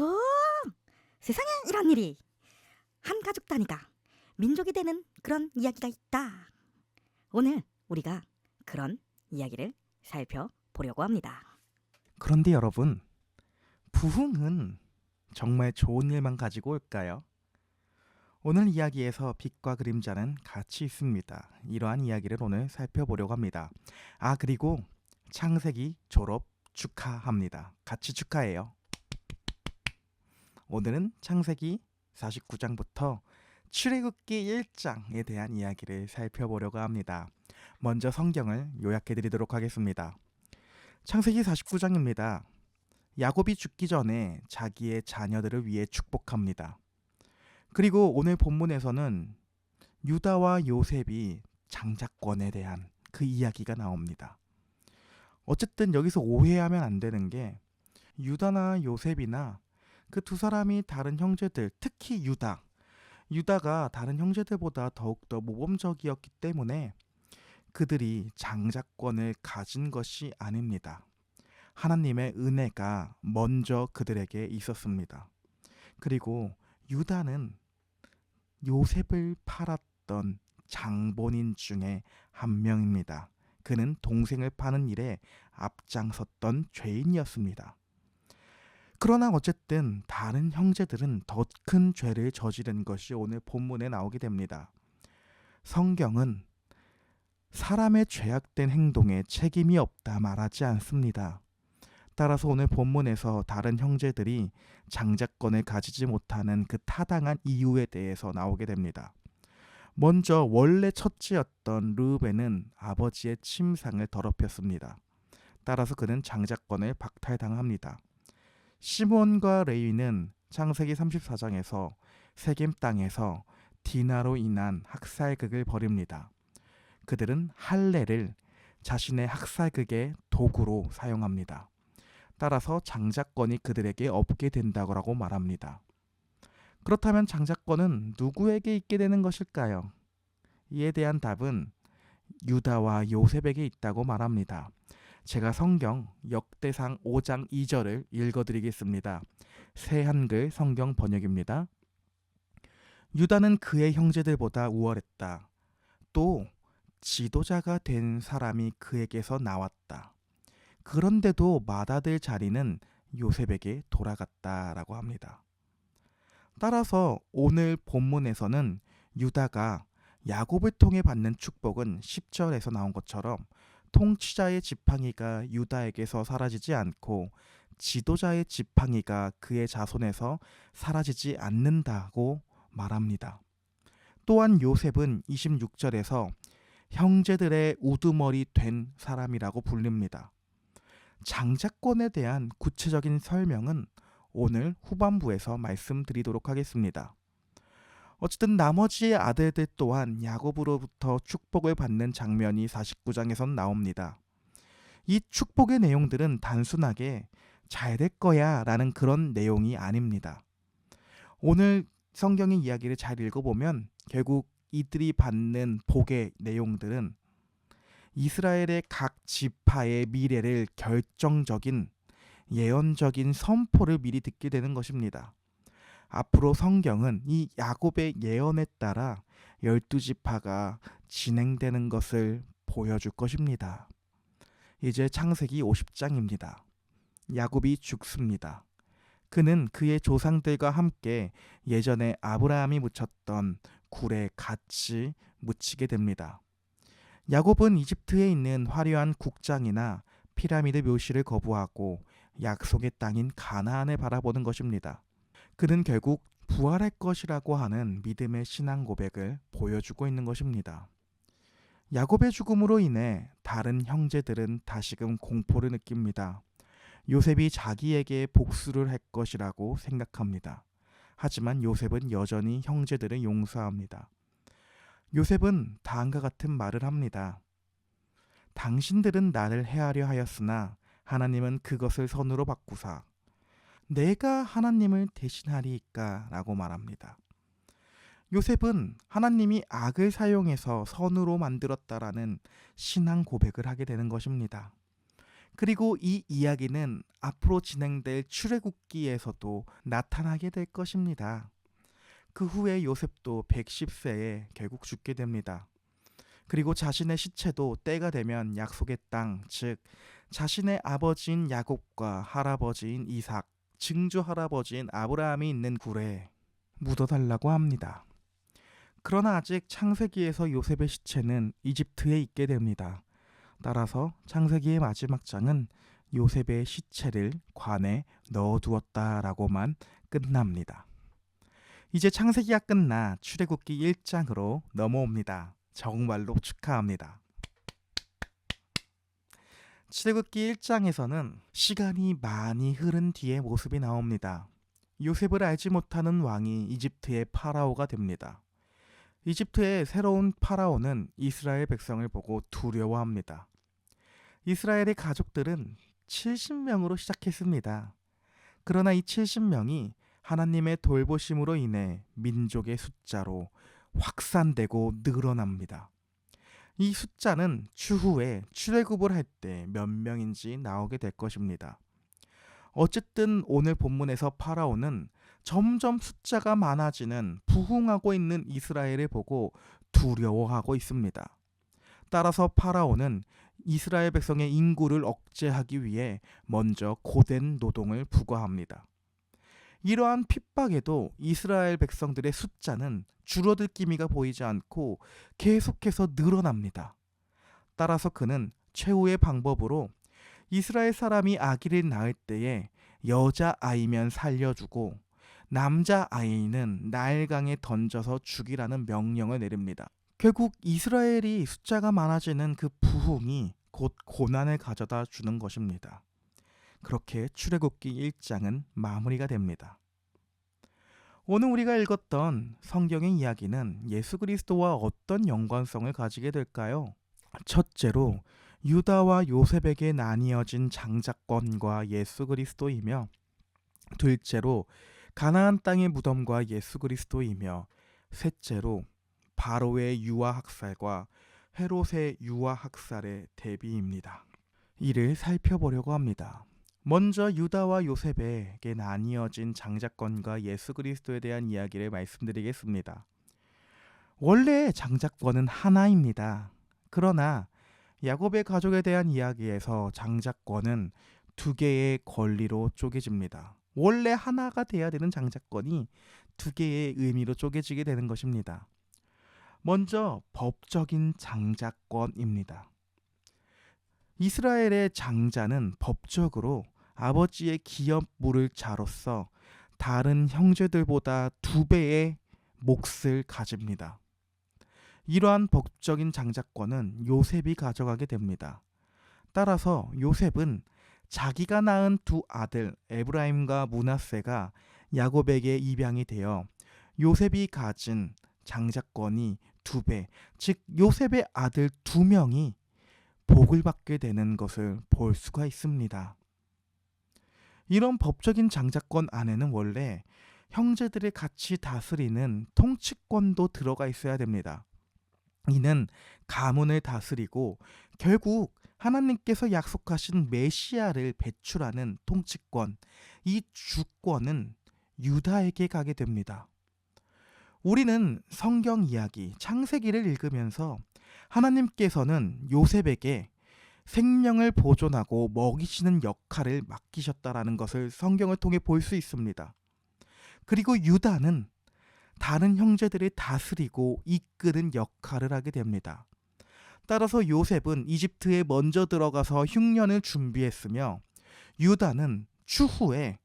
오, 세상에 이런 일이. 한 가족 단위가 민족이 되는 그런 이야기가 있다. 오늘 우리가 그런 이야기를 살펴보려고 합니다. 그런데 여러분, 부흥은 정말 좋은 일만 가지고 올까요? 오늘 이야기에서 빛과 그림자는 같이 있습니다. 이러한 이야기를 오늘 살펴보려고 합니다. 그리고 창세기 졸업 축하합니다. 같이 축하해요. 오늘은 창세기 49장부터 출애굽기 1장에 대한 이야기를 살펴보려고 합니다. 먼저 성경을 요약해 드리도록 하겠습니다. 창세기 49장입니다. 야곱이 죽기 전에 자기의 자녀들을 위해 축복합니다. 그리고 오늘 본문에서는 유다와 요셉이 장자권에 대한 그 이야기가 나옵니다. 어쨌든 여기서 오해하면 안 되는 게 유다나 요셉이나 그 두 사람이 다른 형제들, 특히 유다가 다른 형제들보다 더욱더 모범적이었기 때문에 그들이 장자권을 가진 것이 아닙니다. 하나님의 은혜가 먼저 그들에게 있었습니다. 그리고 유다는 요셉을 팔았던 장본인 중에 한 명입니다. 그는 동생을 파는 일에 앞장섰던 죄인이었습니다. 그러나 어쨌든 다른 형제들은 더 큰 죄를 저지른 것이 오늘 본문에 나오게 됩니다. 성경은 사람의 죄악된 행동에 책임이 없다 말하지 않습니다. 따라서 오늘 본문에서 다른 형제들이 장자권을 가지지 못하는 그 타당한 이유에 대해서 나오게 됩니다. 먼저 원래 첫째였던 르우벤은 아버지의 침상을 더럽혔습니다. 따라서 그는 장자권을 박탈당합니다. 시몬과 레위는 창세기 34장에서 세겜 땅에서 디나로 인한 학살극을 벌입니다. 그들은 할례를 자신의 학살극의 도구로 사용합니다. 따라서 장자권이 그들에게 없게 된다고 말합니다. 그렇다면 장자권은 누구에게 있게 되는 것일까요? 이에 대한 답은 유다와 요셉에게 있다고 말합니다. 제가 성경 역대상 5장 2절을 읽어드리겠습니다. 새 한글 성경 번역입니다. 유다는 그의 형제들보다 우월했다. 또 지도자가 된 사람이 그에게서 나왔다. 그런데도 맏아들 자리는 요셉에게 돌아갔다라고 합니다. 따라서 오늘 본문에서는 유다가 야곱을 통해 받는 축복은 10절에서 나온 것처럼 통치자의 지팡이가 유다에게서 사라지지 않고 지도자의 지팡이가 그의 자손에서 사라지지 않는다고 말합니다. 또한 요셉은 26절에서 형제들의 우두머리 된 사람이라고 불립니다. 장자권에 대한 구체적인 설명은 오늘 후반부에서 말씀드리도록 하겠습니다. 어쨌든 나머지의 아들들 또한 야곱으로부터 축복을 받는 장면이 49장에선 나옵니다. 이 축복의 내용들은 단순하게 잘 될 거야 라는 그런 내용이 아닙니다. 오늘 성경의 이야기를 잘 읽어보면 결국 이들이 받는 복의 내용들은 이스라엘의 각 지파의 미래를 결정적인 예언적인 선포를 미리 듣게 되는 것입니다. 앞으로 성경은 이 야곱의 예언에 따라 12지파가 진행되는 것을 보여줄 것입니다. 이제 창세기 50장입니다. 야곱이 죽습니다. 그는 그의 조상들과 함께 예전에 아브라함이 묻혔던 굴에 같이 묻히게 됩니다. 야곱은 이집트에 있는 화려한 국장이나 피라미드 묘실을 거부하고 약속의 땅인 가나안을 바라보는 것입니다. 그는 결국 부활할 것이라고 하는 믿음의 신앙 고백을 보여주고 있는 것입니다. 야곱의 죽음으로 인해 다른 형제들은 다시금 공포를 느낍니다. 요셉이 자기에게 복수를 할 것이라고 생각합니다. 하지만 요셉은 여전히 형제들을 용서합니다. 요셉은 다음과 같은 말을 합니다. 당신들은 나를 해하려 하였으나 하나님은 그것을 선으로 바꾸사 내가 하나님을 대신하리이까 라고 말합니다. 요셉은 하나님이 악을 사용해서 선으로 만들었다라는 신앙 고백을 하게 되는 것입니다. 그리고 이 이야기는 앞으로 진행될 출애굽기에서도 나타나게 될 것입니다. 그 후에 요셉도 110세에 결국 죽게 됩니다. 그리고 자신의 시체도 때가 되면 약속의 땅, 즉 자신의 아버지인 야곱과 할아버지인 이삭, 증조 할아버지인 아브라함이 있는 굴에 묻어달라고 합니다. 그러나 아직 창세기에서 요셉의 시체는 이집트에 있게 됩니다. 따라서 창세기의 마지막 장은 요셉의 시체를 관에 넣어두었다라고만 끝납니다. 이제 창세기가 끝나 출애굽기 1장으로 넘어옵니다. 정말로 축하합니다. 출애굽기 1장에서는 시간이 많이 흐른 뒤의 모습이 나옵니다. 요셉을 알지 못하는 왕이 이집트의 파라오가 됩니다. 이집트의 새로운 파라오는 이스라엘 백성을 보고 두려워합니다. 이스라엘의 가족들은 70명으로 시작했습니다. 그러나 이 70명이 하나님의 돌보심으로 인해 민족의 숫자로 확산되고 늘어납니다. 이 숫자는 추후에 출애굽을 할 때 몇 명인지 나오게 될 것입니다. 어쨌든 오늘 본문에서 파라오는 점점 숫자가 많아지는 부흥하고 있는 이스라엘을 보고 두려워하고 있습니다. 따라서 파라오는 이스라엘 백성의 인구를 억제하기 위해 먼저 고된 노동을 부과합니다. 이러한 핍박에도 이스라엘 백성들의 숫자는 줄어들 기미가 보이지 않고 계속해서 늘어납니다. 따라서 그는 최후의 방법으로 이스라엘 사람이 아기를 낳을 때에 여자아이면 살려주고 남자아이는 나일강에 던져서 죽이라는 명령을 내립니다. 결국 이스라엘이 숫자가 많아지는 그 부흥이 곧 고난을 가져다 주는 것입니다. 그렇게 출애굽기 1장은 마무리가 됩니다. 오늘 우리가 읽었던 성경의 이야기는 예수 그리스도와 어떤 연관성을 가지게 될까요? 첫째로 유다와 요셉에게 나뉘어진 장자권과 예수 그리스도이며, 둘째로 가나안 땅의 무덤과 예수 그리스도이며, 셋째로 바로의 유아 학살과 헤롯의 유아 학살의 대비입니다. 이를 살펴보려고 합니다. 먼저 유다와 요셉에게 나뉘어진 장자권과 예수 그리스도에 대한 이야기를 말씀드리겠습니다. 원래 장자권은 하나입니다. 그러나 야곱의 가족에 대한 이야기에서 장자권은 두 개의 권리로 쪼개집니다. 원래 하나가 돼야 되는 장자권이 두 개의 의미로 쪼개지게 되는 것입니다. 먼저 법적인 장자권입니다. 이스라엘의 장자는 법적으로 아버지의 기업물을 자로서 다른 형제들보다 2배의 몫을 가집니다. 이러한 법적인 장자권은 요셉이 가져가게 됩니다. 따라서 요셉은 자기가 낳은 두 아들 에브라임과 므낫세가 야곱에게 입양이 되어 요셉이 가진 장자권이 2배, 즉 요셉의 아들 2명이 복을 받게 되는 것을 볼 수가 있습니다. 이런 법적인 장자권 안에는 원래 형제들을 같이 다스리는 통치권도 들어가 있어야 됩니다. 이는 가문을 다스리고 결국 하나님께서 약속하신 메시아를 배출하는 통치권, 이 주권은 유다에게 가게 됩니다. 우리는 성경 이야기, 창세기를 읽으면서 하나님께서는 요셉에게 생명을 보존하고 먹이시는 역할을 맡기셨다라는 것을 성경을 통해 볼 수 있습니다. 그리고 유다는 다른 형제들을 다스리고 이끄는 역할을 하게 됩니다. 따라서 요셉은 이집트에 먼저 들어가서 흉년을 준비했으며, 유다는 추후에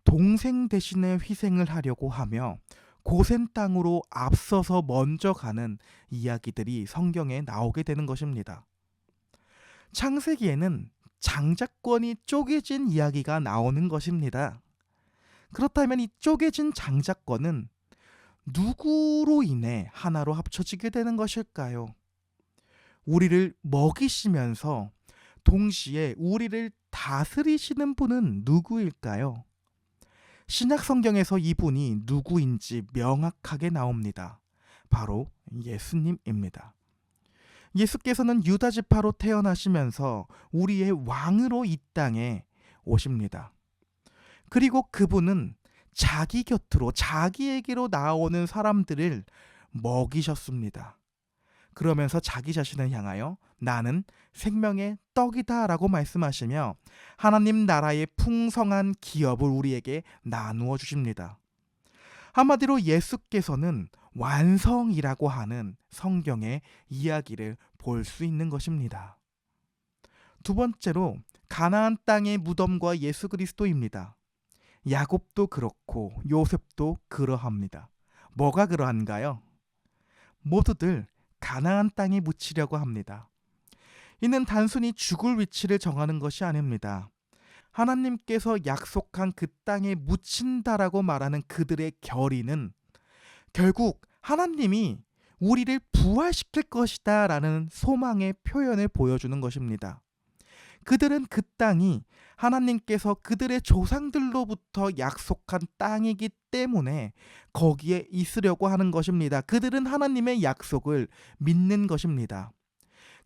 동생 대신에 희생을 하려고 하며 고센 땅으로 앞서서 먼저 가는 이야기들이 성경에 나오게 되는 것입니다. 창세기에는 장자권이 쪼개진 이야기가 나오는 것입니다. 그렇다면 이 쪼개진 장자권은 누구로 인해 하나로 합쳐지게 되는 것일까요? 우리를 먹이시면서 동시에 우리를 다스리시는 분은 누구일까요? 신약 성경에서 이분이 누구인지 명확하게 나옵니다. 바로 예수님입니다. 예수께서는 유다 지파로 태어나시면서 우리의 왕으로 이 땅에 오십니다. 그리고 그분은 자기 곁으로, 자기에게로 나오는 사람들을 먹이셨습니다. 그러면서 자기 자신을 향하여 나는 생명의 떡이다 라고 말씀하시며 하나님 나라의 풍성한 기업을 우리에게 나누어 주십니다. 한마디로 예수께서는 완성이라고 하는 성경의 이야기를 볼 수 있는 것입니다. 두 번째로 가나안 땅의 무덤과 예수 그리스도입니다. 야곱도 그렇고 요셉도 그러합니다. 뭐가 그러한가요? 모두들 가나안 땅에 묻히려고 합니다. 이는 단순히 죽을 위치를 정하는 것이 아닙니다. 하나님께서 약속한 그 땅에 묻힌다라고 말하는 그들의 결의는 결국 하나님이 우리를 부활시킬 것이다 라는 소망의 표현을 보여주는 것입니다. 그들은 그 땅이 하나님께서 그들의 조상들로부터 약속한 땅이기 때문에 거기에 있으려고 하는 것입니다. 그들은 하나님의 약속을 믿는 것입니다.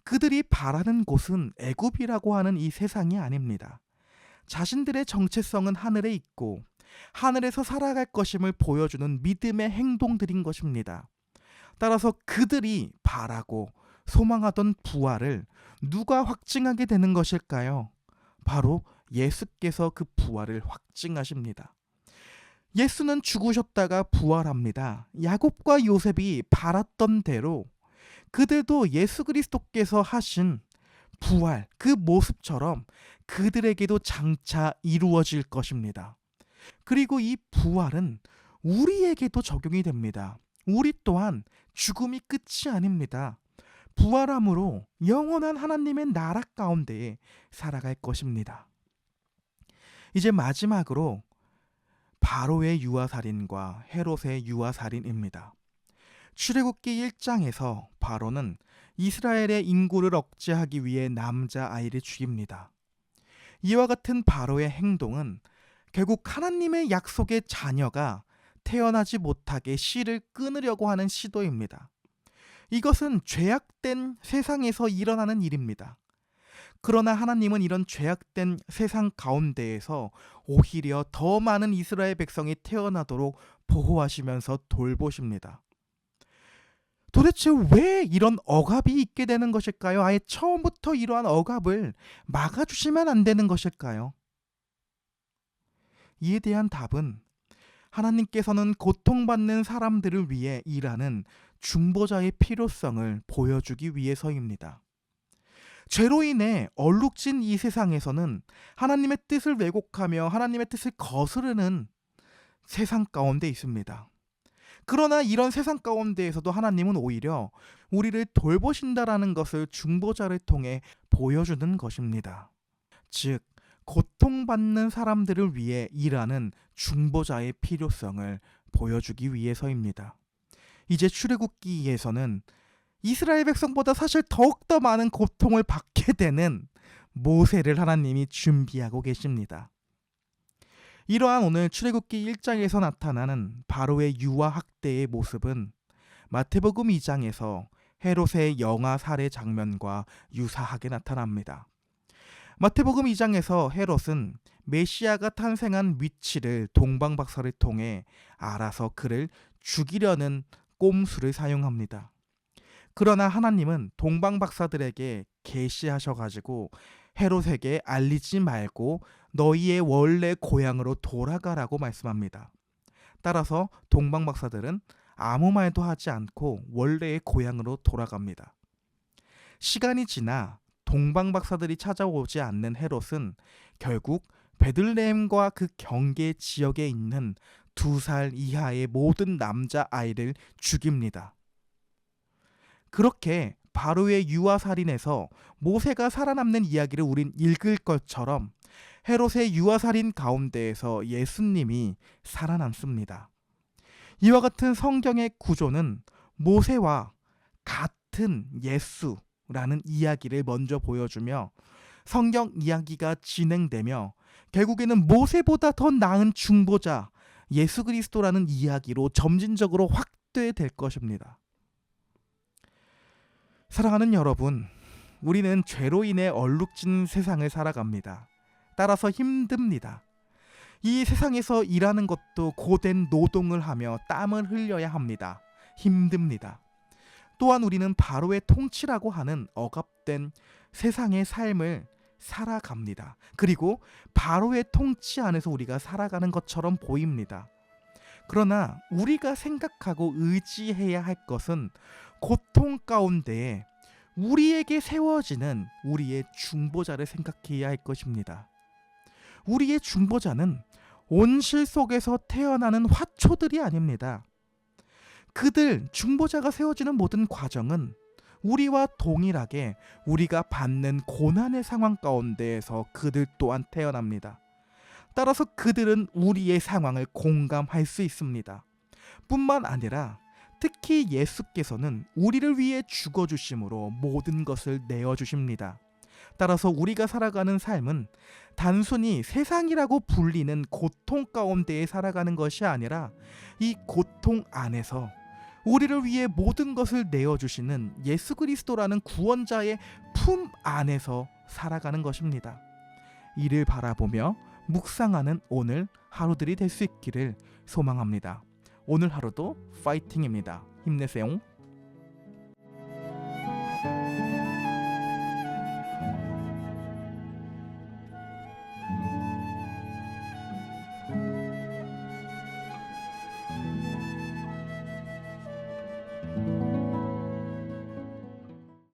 그들이 바라는 곳은 애굽이라고 하는 이 세상이 아닙니다. 자신들의 정체성은 하늘에 있고 하늘에서 살아갈 것임을 보여주는 믿음의 행동들인 것입니다. 따라서 그들이 바라고 소망하던 부활을 누가 확증하게 되는 것일까요? 바로 예수께서 그 부활을 확증하십니다. 예수는 죽으셨다가 부활합니다. 야곱과 요셉이 바랐던 대로 그들도 예수 그리스도께서 하신 부활, 그 모습처럼 그들에게도 장차 이루어질 것입니다. 그리고 이 부활은 우리에게도 적용이 됩니다. 우리 또한 죽음이 끝이 아닙니다. 부활함으로 영원한 하나님의 나라 가운데에 살아갈 것입니다. 이제 마지막으로 바로의 유아살인과 헤롯의 유아살인입니다. 출애굽기 1장에서 바로는 이스라엘의 인구를 억제하기 위해 남자아이를 죽입니다. 이와 같은 바로의 행동은 결국 하나님의 약속의 자녀가 태어나지 못하게 씨를 끊으려고 하는 시도입니다. 이것은 죄악된 세상에서 일어나는 일입니다. 그러나 하나님은 이런 죄악된 세상 가운데에서 오히려 더 많은 이스라엘 백성이 태어나도록 보호하시면서 돌보십니다. 도대체 왜 이런 억압이 있게 되는 것일까요? 아예 처음부터 이러한 억압을 막아주시면 안 되는 것일까요? 이에 대한 답은 하나님께서는 고통받는 사람들을 위해 일하는 중보자의 필요성을 보여주기 위해서입니다. 죄로 인해 얼룩진 이 세상에서는 하나님의 뜻을 왜곡하며 하나님의 뜻을 거스르는 세상 가운데 있습니다. 그러나 이런 세상 가운데에서도 하나님은 오히려 우리를 돌보신다라는 것을 중보자를 통해 보여주는 것입니다. 즉, 고통받는 사람들을 위해 일하는 중보자의 필요성을 보여주기 위해서입니다. 이제 출애굽기에서는 이스라엘 백성보다 사실 더욱더 많은 고통을 받게 되는 모세를 하나님이 준비하고 계십니다. 이러한 오늘 출애굽기 1장에서 나타나는 바로의 유아 학대의 모습은 마태복음 2장에서 헤롯의 영아 살해 장면과 유사하게 나타납니다. 마태복음 2장에서 헤롯은 메시아가 탄생한 위치를 동방박사를 통해 알아서 그를 죽이려는 꼼수를 사용합니다. 그러나 하나님은 동방박사들에게 계시하셔가지고 헤롯에게 알리지 말고 너희의 원래 고향으로 돌아가라고 말씀합니다. 따라서 동방박사들은 아무 말도 하지 않고 원래의 고향으로 돌아갑니다. 시간이 지나 동방박사들이 찾아오지 않는 헤롯은 결국 베들레헴과 그 경계 지역에 있는 2살 이하의 모든 남자아이를 죽입니다. 그렇게 바로의 유아살인에서 모세가 살아남는 이야기를 우린 읽을 것처럼 헤롯의 유아살인 가운데에서 예수님이 살아남습니다. 이와 같은 성경의 구조는 모세와 같은 예수라는 이야기를 먼저 보여주며 성경 이야기가 진행되며 결국에는 모세보다 더 나은 중보자 예수 그리스도라는 이야기로 점진적으로 확대될 것입니다. 사랑하는 여러분, 우리는 죄로 인해 얼룩진 세상을 살아갑니다. 따라서 힘듭니다. 이 세상에서 일하는 것도 고된 노동을 하며 땀을 흘려야 합니다. 힘듭니다. 또한 우리는 바로의 통치라고 하는 억압된 세상의 삶을 살아갑니다. 그리고 바로의 통치 안에서 우리가 살아가는 것처럼 보입니다. 그러나 우리가 생각하고 의지해야 할 것은 고통 가운데에 우리에게 세워지는 우리의 중보자를 생각해야 할 것입니다. 우리의 중보자는 온실 속에서 태어나는 화초들이 아닙니다. 그들 중보자가 세워지는 모든 과정은 우리와 동일하게 우리가 받는 고난의 상황 가운데에서 그들 또한 태어납니다. 따라서 그들은 우리의 상황을 공감할 수 있습니다. 뿐만 아니라 특히 예수께서는 우리를 위해 죽어주심으로 모든 것을 내어주십니다. 따라서 우리가 살아가는 삶은 단순히 세상이라고 불리는 고통 가운데에 살아가는 것이 아니라 이 고통 안에서 우리를 위해 모든 것을 내어주시는 예수 그리스도라는 구원자의 품 안에서 살아가는 것입니다. 이를 바라보며 묵상하는 오늘 하루들이 될 수 있기를 소망합니다. 오늘 하루도 파이팅입니다. 힘내세요.